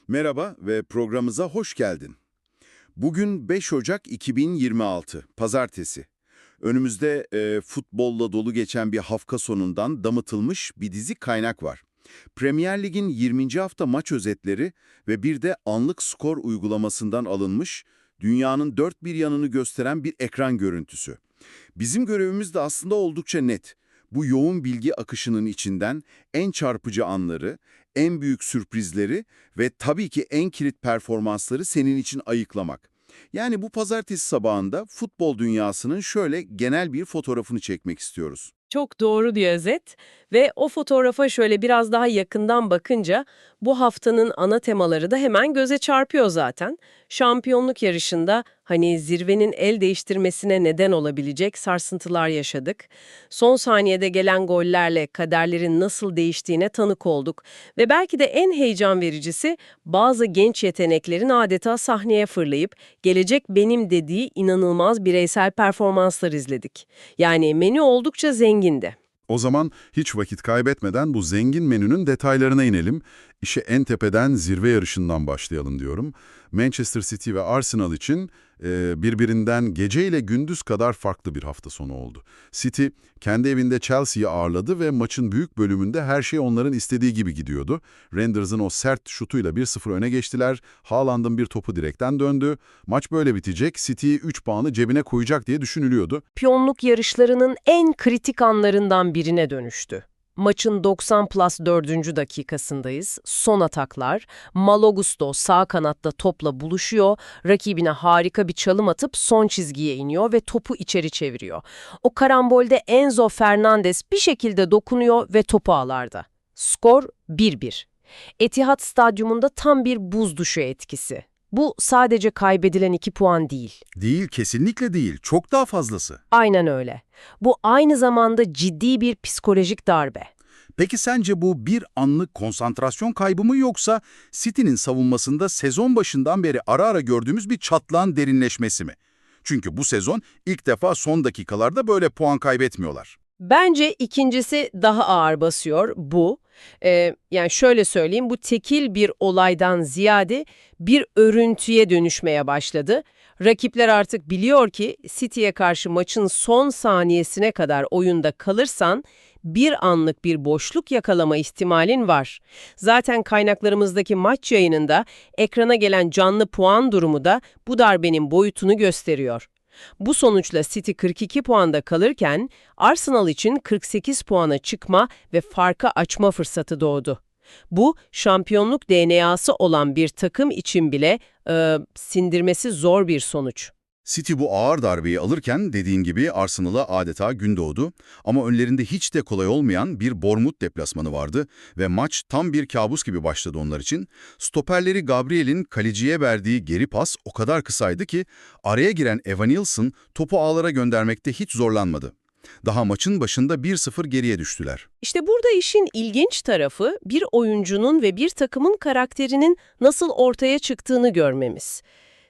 Merhaba ve programımıza hoş geldin. Bugün 5 Ocak 2026, Pazartesi. Önümüzde futbolla dolu geçen bir hafta sonundan damıtılmış bir dizi kaynak var. Premier Lig'in 20. hafta maç özetleri ve bir de anlık skor uygulamasından alınmış, dünyanın dört bir yanını gösteren bir ekran görüntüsü. Bizim görevimiz de aslında oldukça net. Bu yoğun bilgi akışının içinden en çarpıcı anları, en büyük sürprizleri ve tabii ki en kilit performansları senin için ayıklamak. Yani bu pazartesi sabahında futbol dünyasının şöyle genel bir fotoğrafını çekmek istiyoruz. Çok doğru bir özet ve o fotoğrafa şöyle biraz daha yakından bakınca bu haftanın ana temaları da hemen göze çarpıyor zaten. Şampiyonluk yarışında hani zirvenin el değiştirmesine neden olabilecek sarsıntılar yaşadık. Son saniyede gelen gollerle kaderlerin nasıl değiştiğine tanık olduk ve belki de en heyecan vericisi bazı genç yeteneklerin adeta sahneye fırlayıp gelecek benim dediği inanılmaz bireysel performanslar izledik. Yani menü oldukça zengindi. O zaman hiç vakit kaybetmeden bu zengin menünün detaylarına inelim. İşe en tepeden zirve yarışından başlayalım diyorum. Manchester City ve Arsenal için birbirinden gece ile gündüz kadar farklı bir hafta sonu oldu. City kendi evinde Chelsea'yi ağırladı ve maçın büyük bölümünde her şey onların istediği gibi gidiyordu. Renders'ın o sert şutuyla 1-0 öne geçtiler. Haaland'ın bir topu direkten döndü. Maç böyle bitecek. City 3 puanı cebine koyacak diye düşünülüyordu. Şampiyonluk yarışlarının en kritik anlarından birine dönüştü. Maçın 90 plus 4. dakikasındayız. Son ataklar. Malo Gusto sağ kanatta topla buluşuyor. Rakibine harika bir çalım atıp son çizgiye iniyor ve topu içeri çeviriyor. O karambolde Enzo Fernandez bir şekilde dokunuyor ve topu ağlarda. Skor 1-1. Etihad Stadyumunda tam bir buz duşu etkisi. Bu sadece kaybedilen 2 puan değil. Değil, kesinlikle değil. Çok daha fazlası. Aynen öyle. Bu aynı zamanda ciddi bir psikolojik darbe. Peki sence bu bir anlık konsantrasyon kaybı mı yoksa City'nin savunmasında sezon başından beri ara ara gördüğümüz bir çatlağın derinleşmesi mi? Çünkü bu sezon ilk defa son dakikalarda böyle puan kaybetmiyorlar. Bence ikincisi daha ağır basıyor bu. Yani şöyle söyleyeyim, bu tekil bir olaydan ziyade bir örüntüye dönüşmeye başladı. Rakipler artık biliyor ki City'ye karşı maçın son saniyesine kadar oyunda kalırsan bir anlık bir boşluk yakalama ihtimalin var. Zaten kaynaklarımızdaki maç yayınında ekrana gelen canlı puan durumu da bu darbenin boyutunu gösteriyor. Bu sonuçla City 42 puanda kalırken Arsenal için 48 puana çıkma ve farkı açma fırsatı doğdu. Bu şampiyonluk DNA'sı olan bir takım için bile sindirmesi zor bir sonuç. City bu ağır darbeyi alırken dediğin gibi Arsenal'a adeta gün doğdu ama önlerinde hiç de kolay olmayan bir Bournemouth deplasmanı vardı ve maç tam bir kabus gibi başladı onlar için. Stoperleri Gabriel'in kaleciye verdiği geri pas o kadar kısaydı ki araya giren Evanilson topu ağlara göndermekte hiç zorlanmadı. Daha maçın başında 1-0 geriye düştüler. İşte burada işin ilginç tarafı bir oyuncunun ve bir takımın karakterinin nasıl ortaya çıktığını görmemiz.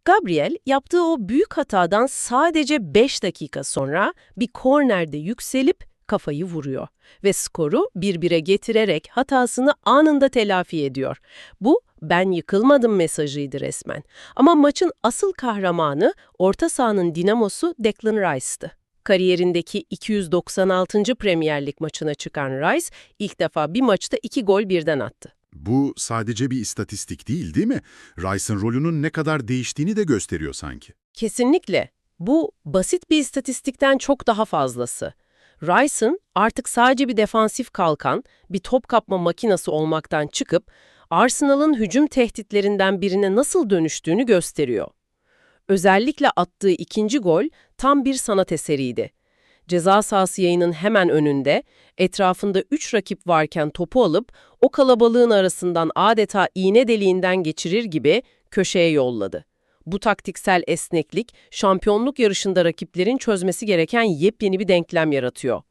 Gabriel yaptığı o büyük hatadan sadece 5 dakika sonra bir kornerde yükselip kafayı vuruyor ve skoru 1-1'e getirerek hatasını anında telafi ediyor. Bu "ben yıkılmadım" mesajıydı resmen. Ama maçın asıl kahramanı orta sahanın dinamosu Declan Rice'tı. Kariyerindeki 296. Premier Lig maçına çıkan Rice ilk defa bir maçta 2 gol birden attı. Bu sadece bir istatistik değil mi? Rice'ın rolünün ne kadar değiştiğini de gösteriyor sanki. Kesinlikle. Bu basit bir istatistikten çok daha fazlası. Rice'ın artık sadece bir defansif kalkan, bir top kapma makinesi olmaktan çıkıp Arsenal'ın hücum tehditlerinden birine nasıl dönüştüğünü gösteriyor. Özellikle attığı ikinci gol tam bir sanat eseriydi. Ceza sahası yayının hemen önünde, etrafında 3 rakip varken topu alıp o kalabalığın arasından adeta iğne deliğinden geçirir gibi köşeye yolladı. Bu taktiksel esneklik, şampiyonluk yarışında rakiplerin çözmesi gereken yepyeni bir denklem yaratıyor.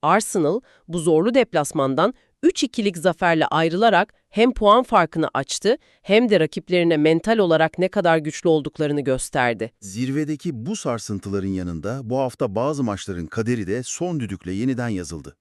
Arsenal, bu zorlu deplasmandan 3-2'lik zaferle ayrılarak hem puan farkını açtı hem de rakiplerine mental olarak ne kadar güçlü olduklarını gösterdi. Zirvedeki bu sarsıntıların yanında bu hafta bazı maçların kaderi de son düdükle yeniden yazıldı.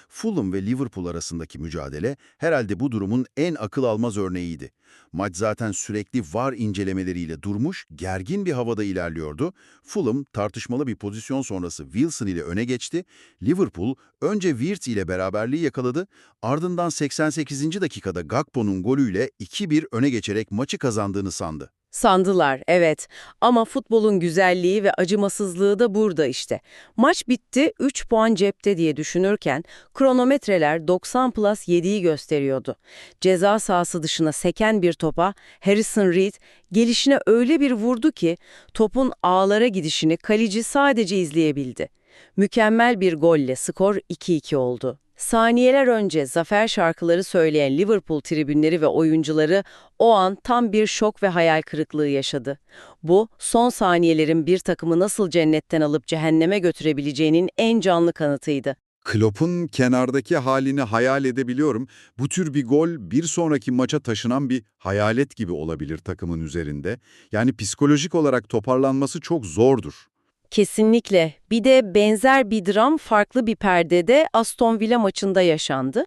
Fulham ve Liverpool arasındaki mücadele herhalde bu durumun en akıl almaz örneğiydi. Maç zaten sürekli VAR incelemeleriyle durmuş, gergin bir havada ilerliyordu. Fulham tartışmalı bir pozisyon sonrası Wilson ile öne geçti. Liverpool önce Wirtz ile beraberliği yakaladı. Ardından 88. dakikada Gakpo'nun golüyle 2-1 öne geçerek maçı kazandığını sandı. Sandılar, evet. Ama futbolun güzelliği ve acımasızlığı da burada işte. Maç bitti, 3 puan cepte diye düşünürken kronometreler 90+7'yi gösteriyordu. Ceza sahası dışına seken bir topa Harrison Reed gelişine öyle bir vurdu ki topun ağlara gidişini kaleci sadece izleyebildi. Mükemmel bir golle skor 2-2 oldu. Saniyeler önce zafer şarkıları söyleyen Liverpool tribünleri ve oyuncuları o an tam bir şok ve hayal kırıklığı yaşadı. Bu, son saniyelerin bir takımı nasıl cennetten alıp cehenneme götürebileceğinin en canlı kanıtıydı. Klopp'un kenardaki halini hayal edebiliyorum. Bu tür bir gol bir sonraki maça taşınan bir hayalet gibi olabilir takımın üzerinde. Yani psikolojik olarak toparlanması çok zordur. Kesinlikle. Bir de benzer bir dram farklı bir perdede Aston Villa maçında yaşandı.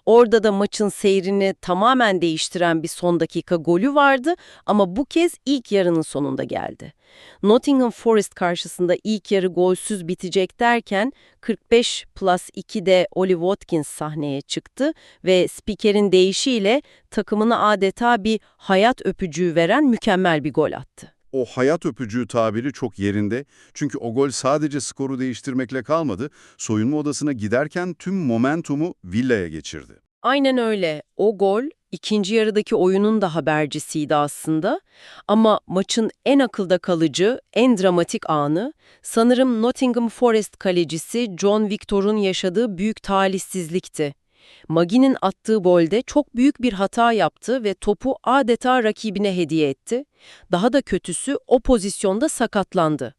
Orada da maçın seyrini tamamen değiştiren bir son dakika golü vardı ama bu kez ilk yarının sonunda geldi. Nottingham Forest karşısında ilk yarı golsüz bitecek derken 45+2'de Oli Watkins sahneye çıktı ve spikerin deyişiyle takımına adeta bir hayat öpücüğü veren mükemmel bir gol attı. O hayat öpücüğü tabiri çok yerinde. Çünkü o gol sadece skoru değiştirmekle kalmadı. Soyunma odasına giderken tüm momentumu Villa'ya geçirdi. Aynen öyle. O gol ikinci yarıdaki oyunun da habercisiydi aslında. Ama maçın en akılda kalıcı, en dramatik anı sanırım Nottingham Forest kalecisi John Victor'un yaşadığı büyük talihsizlikti. Magi'nin attığı golde çok büyük bir hata yaptı ve topu adeta rakibine hediye etti. Daha da kötüsü o pozisyonda sakatlandı.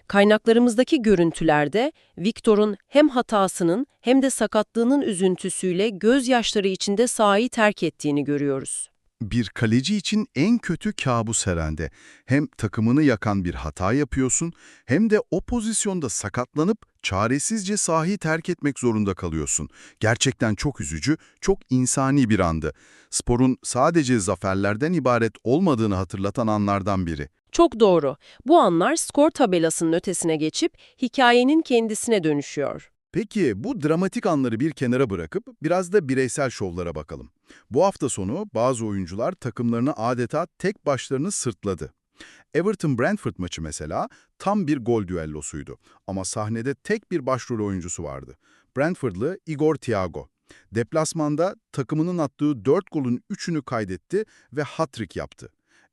Kaynaklarımızdaki görüntülerde Victor'un hem hatasının hem de sakatlığının üzüntüsüyle gözyaşları içinde sahayı terk ettiğini görüyoruz. Bir kaleci için en kötü kabus herhalde. Hem takımını yakan bir hata yapıyorsun, hem de o pozisyonda sakatlanıp çaresizce sahayı terk etmek zorunda kalıyorsun. Gerçekten çok üzücü, çok insani bir andı. Sporun sadece zaferlerden ibaret olmadığını hatırlatan anlardan biri. Çok doğru. Bu anlar skor tabelasının ötesine geçip hikayenin kendisine dönüşüyor. Peki bu dramatik anları bir kenara bırakıp biraz da bireysel şovlara bakalım. Bu hafta sonu bazı oyuncular takımlarını adeta tek başlarını sırtladı. Everton-Brentford maçı mesela tam bir gol düellosuydu. Ama sahnede tek bir başrol oyuncusu vardı. Brentfordlu Igor Thiago. Deplasmanda takımının attığı 4 golün 3'ünü kaydetti ve hat-trick yaptı.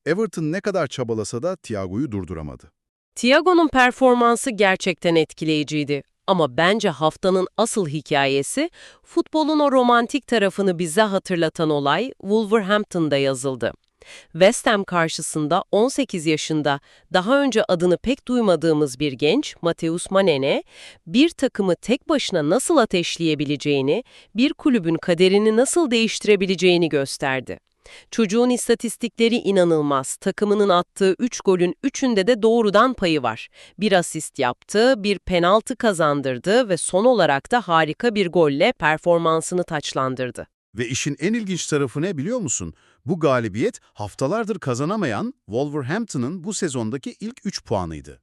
Everton ne kadar çabalasa da Thiago'yu durduramadı. Thiago'nun performansı gerçekten etkileyiciydi. Ama bence haftanın asıl hikayesi, futbolun o romantik tarafını bize hatırlatan olay Wolverhampton'da yazıldı. West Ham karşısında 18 yaşında, daha önce adını pek duymadığımız bir genç, Matheus Manene, bir takımı tek başına nasıl ateşleyebileceğini, bir kulübün kaderini nasıl değiştirebileceğini gösterdi. Çocuğun istatistikleri inanılmaz. Takımının attığı 3 golün 3'ünde de doğrudan payı var. Bir asist yaptı, bir penaltı kazandırdı ve son olarak da harika bir golle performansını taçlandırdı. Ve işin en ilginç tarafı ne biliyor musun? Bu galibiyet haftalardır kazanamayan Wolverhampton'ın bu sezondaki ilk 3 puanıydı.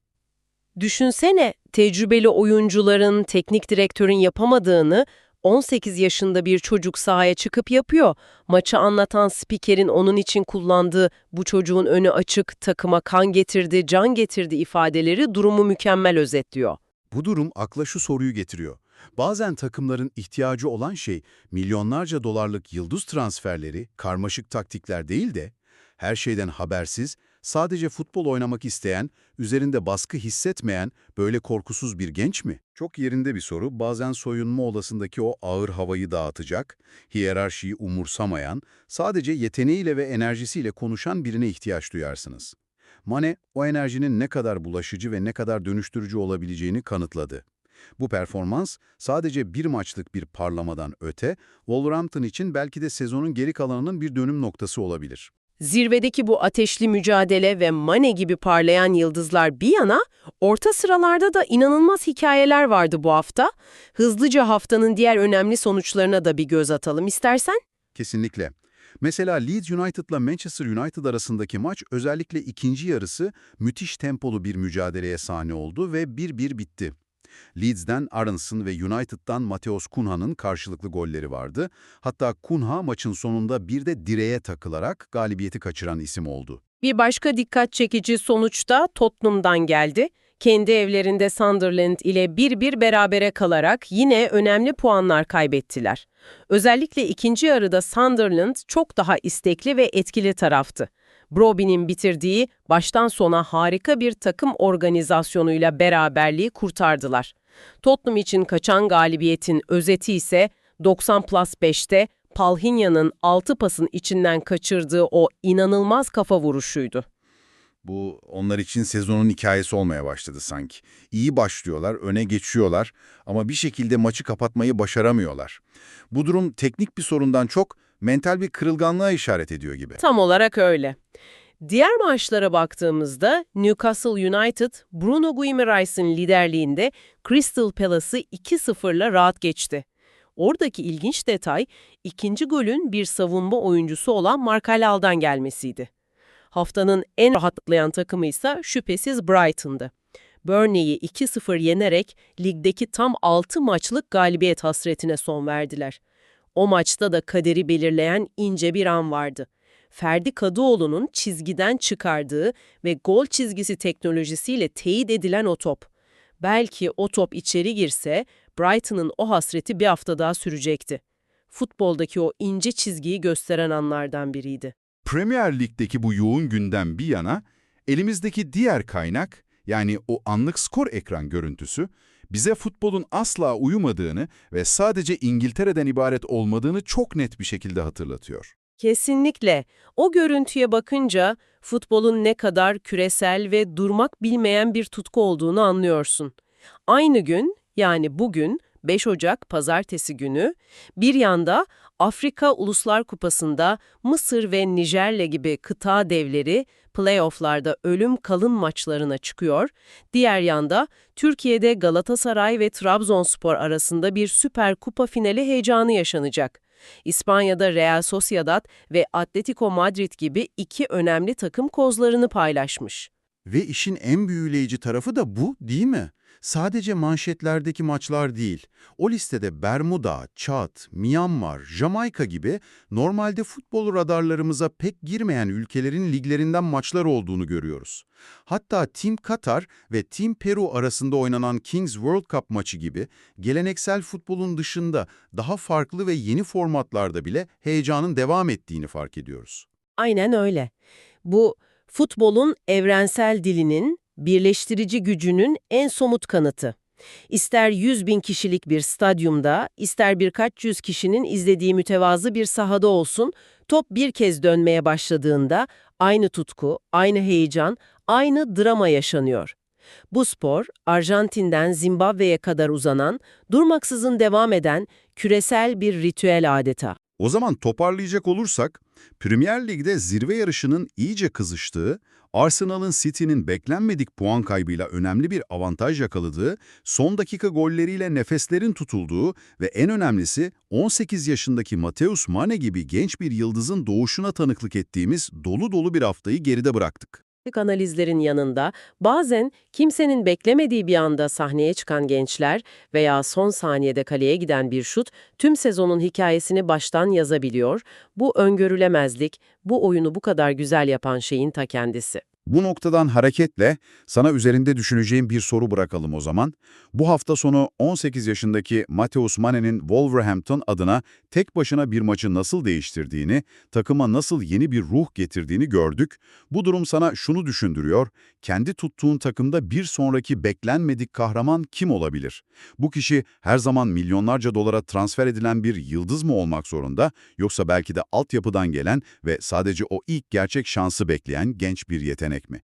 Düşünsene, tecrübeli oyuncuların, teknik direktörün yapamadığını 18 yaşında bir çocuk sahaya çıkıp yapıyor. Maçı anlatan spikerin onun için kullandığı "bu çocuğun önü açık, takıma kan getirdi, can getirdi" ifadeleri durumu mükemmel özetliyor. Bu durum akla şu soruyu getiriyor. Bazen takımların ihtiyacı olan şey milyonlarca dolarlık yıldız transferleri, karmaşık taktikler değil de her şeyden habersiz, sadece futbol oynamak isteyen, üzerinde baskı hissetmeyen böyle korkusuz bir genç mi? Çok yerinde bir soru. Bazen soyunma odasındaki o ağır havayı dağıtacak, hiyerarşiyi umursamayan, sadece yeteneğiyle ve enerjisiyle konuşan birine ihtiyaç duyarsınız. Mane, o enerjinin ne kadar bulaşıcı ve ne kadar dönüştürücü olabileceğini kanıtladı. Bu performans sadece bir maçlık bir parlamadan öte, Wolverhampton için belki de sezonun geri kalanının bir dönüm noktası olabilir. Zirvedeki bu ateşli mücadele ve Mane gibi parlayan yıldızlar bir yana, orta sıralarda da inanılmaz hikayeler vardı bu hafta. Hızlıca haftanın diğer önemli sonuçlarına da bir göz atalım istersen. Kesinlikle. Mesela Leeds United'la Manchester United arasındaki maç özellikle ikinci yarısı müthiş tempolu bir mücadeleye sahne oldu ve 1-1 bitti. Leeds'den Aronson ve United'dan Mateos Cunha'nın karşılıklı golleri vardı. Hatta Cunha maçın sonunda bir de direğe takılarak galibiyeti kaçıran isim oldu. Bir başka dikkat çekici sonuç da Tottenham'dan geldi. Kendi evlerinde Sunderland ile 1-1 berabere kalarak yine önemli puanlar kaybettiler. Özellikle ikinci yarıda Sunderland çok daha istekli ve etkili taraftı. Broby'nin bitirdiği baştan sona harika bir takım organizasyonuyla beraberliği kurtardılar. Tottenham için kaçan galibiyetin özeti ise 90+5'te Palhinha'nın 6 pasın içinden kaçırdığı o inanılmaz kafa vuruşuydu. Bu onlar için sezonun hikayesi olmaya başladı sanki. İyi başlıyorlar, öne geçiyorlar ama bir şekilde maçı kapatmayı başaramıyorlar. Bu durum teknik bir sorundan çok mental bir kırılganlığa işaret ediyor gibi. Tam olarak öyle. Diğer maçlara baktığımızda Newcastle United, Bruno Guimaraes'in liderliğinde Crystal Palace'ı 2-0'la rahat geçti. Oradaki ilginç detay, ikinci golün bir savunma oyuncusu olan Markalal'dan gelmesiydi. Haftanın en rahatlayan takımı ise şüphesiz Brighton'dı. Burnley'i 2-0 yenerek ligdeki tam 6 maçlık galibiyet hasretine son verdiler. O maçta da kaderi belirleyen ince bir an vardı. Ferdi Kadıoğlu'nun çizgiden çıkardığı ve gol çizgisi teknolojisiyle teyit edilen o top. Belki o top içeri girse Brighton'ın o hasreti bir hafta daha sürecekti. Futboldaki o ince çizgiyi gösteren anlardan biriydi. Premier Lig'deki bu yoğun gündem bir yana, elimizdeki diğer kaynak, yani o anlık skor ekran görüntüsü, bize futbolun asla uyumadığını ve sadece İngiltere'den ibaret olmadığını çok net bir şekilde hatırlatıyor. Kesinlikle. O görüntüye bakınca futbolun ne kadar küresel ve durmak bilmeyen bir tutku olduğunu anlıyorsun. Aynı gün, yani bugün 5 Ocak Pazartesi günü, bir yanda Afrika Uluslar Kupası'nda Mısır ve Nijerya gibi kıta devleri playoff'larda ölüm kalım maçlarına çıkıyor, diğer yanda Türkiye'de Galatasaray ve Trabzonspor arasında bir Süper Kupa finali heyecanı yaşanacak. İspanya'da Real Sociedad ve Atletico Madrid gibi iki önemli takım kozlarını paylaşmış. Ve işin en büyüleyici tarafı da bu, değil mi? Sadece manşetlerdeki maçlar değil. O listede Bermuda, Çad, Myanmar, Jamaika gibi normalde futbol radarlarımıza pek girmeyen ülkelerin liglerinden maçlar olduğunu görüyoruz. Hatta Team Katar ve Team Peru arasında oynanan Kings World Cup maçı gibi geleneksel futbolun dışında daha farklı ve yeni formatlarda bile heyecanın devam ettiğini fark ediyoruz. Aynen öyle. Bu futbolun evrensel dilinin, birleştirici gücünün en somut kanıtı. İster 100.000 kişilik bir stadyumda, ister birkaç yüz kişinin izlediği mütevazı bir sahada olsun, top bir kez dönmeye başladığında aynı tutku, aynı heyecan, aynı drama yaşanıyor. Bu spor, Arjantin'den Zimbabwe'ye kadar uzanan, durmaksızın devam eden küresel bir ritüel adeta. O zaman toparlayacak olursak, Premier Lig'de zirve yarışının iyice kızıştığı, Arsenal'ın City'nin beklenmedik puan kaybıyla önemli bir avantaj yakaladığı, son dakika golleriyle nefeslerin tutulduğu ve en önemlisi 18 yaşındaki Mateus Mane gibi genç bir yıldızın doğuşuna tanıklık ettiğimiz dolu dolu bir haftayı geride bıraktık. Analizlerin yanında bazen kimsenin beklemediği bir anda sahneye çıkan gençler veya son saniyede kaleye giden bir şut tüm sezonun hikayesini baştan yazabiliyor. Bu öngörülemezlik, bu oyunu bu kadar güzel yapan şeyin ta kendisi. Bu noktadan hareketle sana üzerinde düşüneceğim bir soru bırakalım o zaman. Bu hafta sonu 18 yaşındaki Mateus Mane'nin Wolverhampton adına tek başına bir maçı nasıl değiştirdiğini, takıma nasıl yeni bir ruh getirdiğini gördük. Bu durum sana şunu düşündürüyor, kendi tuttuğun takımda bir sonraki beklenmedik kahraman kim olabilir? Bu kişi her zaman milyonlarca dolara transfer edilen bir yıldız mı olmak zorunda, yoksa belki de altyapıdan gelen ve sadece o ilk gerçek şansı bekleyen genç bir yetenek mi?